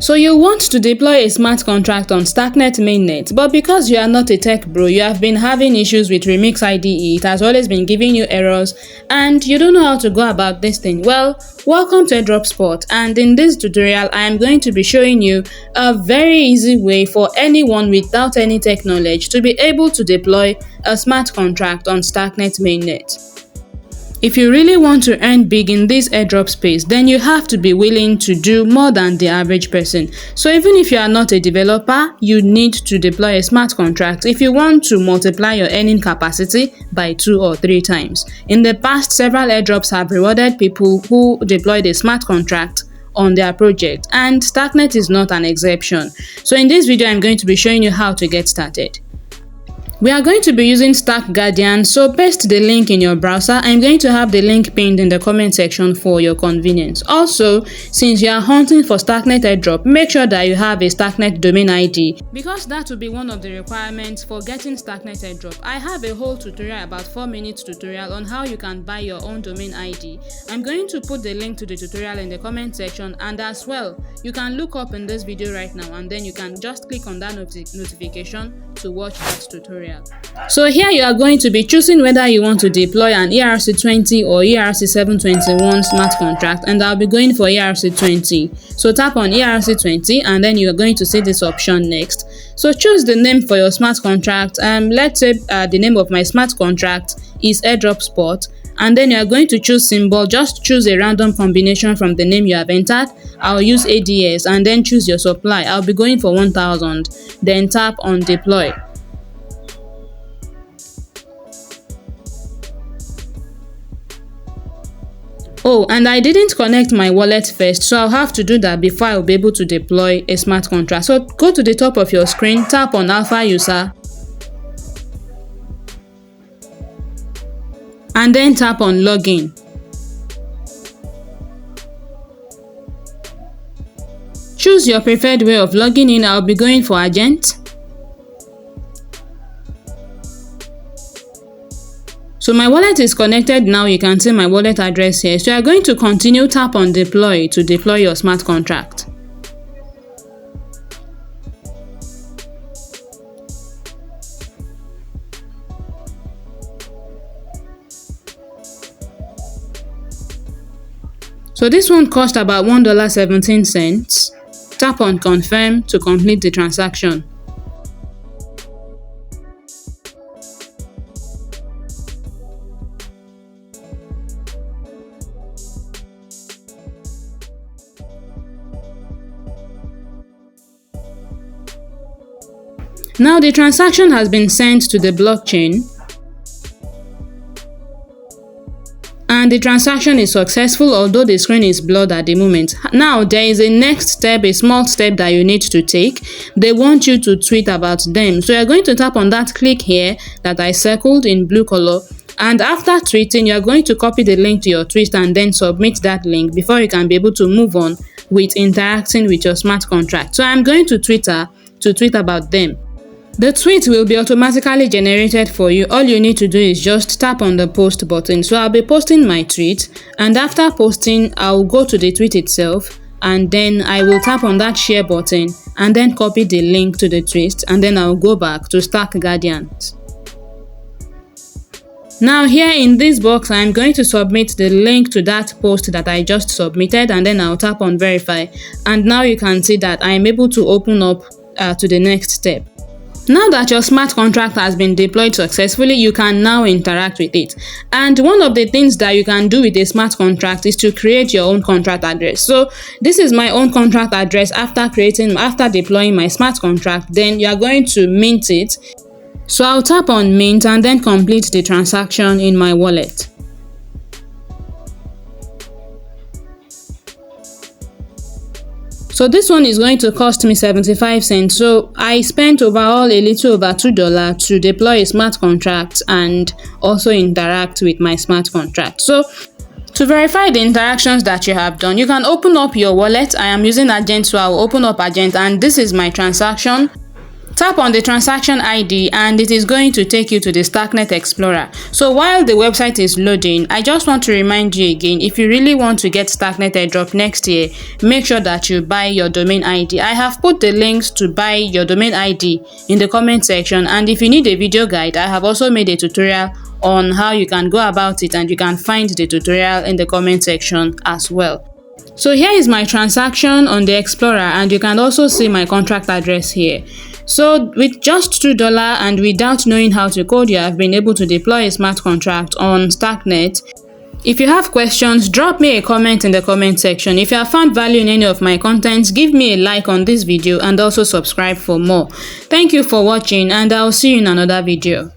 So you want to deploy a smart contract on Starknet mainnet, but because you are not a tech bro, you have been having issues with Remix IDE, it has always been giving you errors, and you don't know how to go about this thing. Well, welcome to Airdrop, and in this tutorial, I am going to be showing you a very easy way for anyone without any tech knowledge to be able to deploy a smart contract on Starknet mainnet. If you really want to earn big in this airdrop space, then you have to be willing to do more than the average person. So even if you are not a developer, you need to deploy a smart contract if you want to multiply your earning capacity by 2 or 3 times. In the past, several airdrops have rewarded people who deployed a smart contract on their project, and Starknet is not an exception. So in this video, I'm going to be showing you how to get started. We are going to be using Stark Guardian, so paste the link in your browser. I'm going to have the link pinned in the comment section for your convenience. Also, since you are hunting for Starknet airdrop, make sure that you have a Starknet domain ID, because that will be one of the requirements for getting Starknet airdrop. I have a whole tutorial, about 4-minute tutorial on how you can buy your own domain ID. I'm going to put the link to the tutorial in the comment section, and as well, you can look up in this video right now and then you can just click on that notification to watch that tutorial. So here you are going to be choosing whether you want to deploy an ERC20 or ERC721 smart contract, and I'll be going for ERC20. So tap on ERC20 and then you are going to see this option next. So choose the name for your smart contract. Let's say the name of my smart contract is Airdrop Spot, and then you are going to choose symbol. Just choose a random combination from the name you have entered. I'll use ADS, and then choose your supply. I'll be going for 1000. Then tap on deploy. Oh, and I didn't connect my wallet first, so I'll have to do that before I'll be able to deploy a smart contract. So go to the top of your screen, tap on Alpha User, and then tap on Login. Choose your preferred way of logging in. I'll be going for Agent. So my wallet is connected now. You can see my wallet address here. So you are going to continue, tap on deploy to deploy your smart contract. So this one cost about $1.17. Tap on confirm to complete the transaction. Now the transaction has been sent to the blockchain, and the transaction is successful, although the screen is blurred at the moment. Now there is a next step, a small step that you need to take. They want you to tweet about them. So you're going to tap on that click here that I circled in blue color, and after tweeting, you're going to copy the link to your tweet and then submit that link before you can be able to move on with interacting with your smart contract. So I'm going to Twitter to tweet about them. The tweet will be automatically generated for you. All you need to do is just tap on the post button. So I'll be posting my tweet, and after posting, I'll go to the tweet itself, and then I will tap on that share button and then copy the link to the tweet, and then I'll go back to Stark Guardian. Now here in this box, I'm going to submit the link to that post that I just submitted, and then I'll tap on verify, and now you can see that I am able to open up to the next step. Now that your smart contract has been deployed successfully, you can now interact with it. And one of the things that you can do with a smart contract is to create your own contract address. So this is my own contract address after deploying my smart contract. Then you are going to mint it. So I'll tap on mint and then complete the transaction in my wallet. So this one is going to cost me 75 cents. So I spent overall a little over $2 to deploy a smart contract and also interact with my smart contract. So to verify the interactions that you have done, you can open up your wallet. I am using Agent, so I will open up Agent, and this is my transaction. Tap on the transaction ID and it is going to take you to the Starknet Explorer. So while the website is loading, I just want to remind you again, if you really want to get Starknet airdrop next year, make sure that you buy your domain ID. I have put the links to buy your domain ID in the comment section, and if you need a video guide, I have also made a tutorial on how you can go about it, and you can find the tutorial in the comment section as well. So here is my transaction on the Explorer, and you can also see my contract address here. So with just $2 and without knowing how to code, you have been able to deploy a smart contract on Starknet. If you have questions, drop me a comment in the comment section. If you have found value in any of my contents, give me a like on this video and also subscribe for more. Thank you for watching, and I'll see you in another video.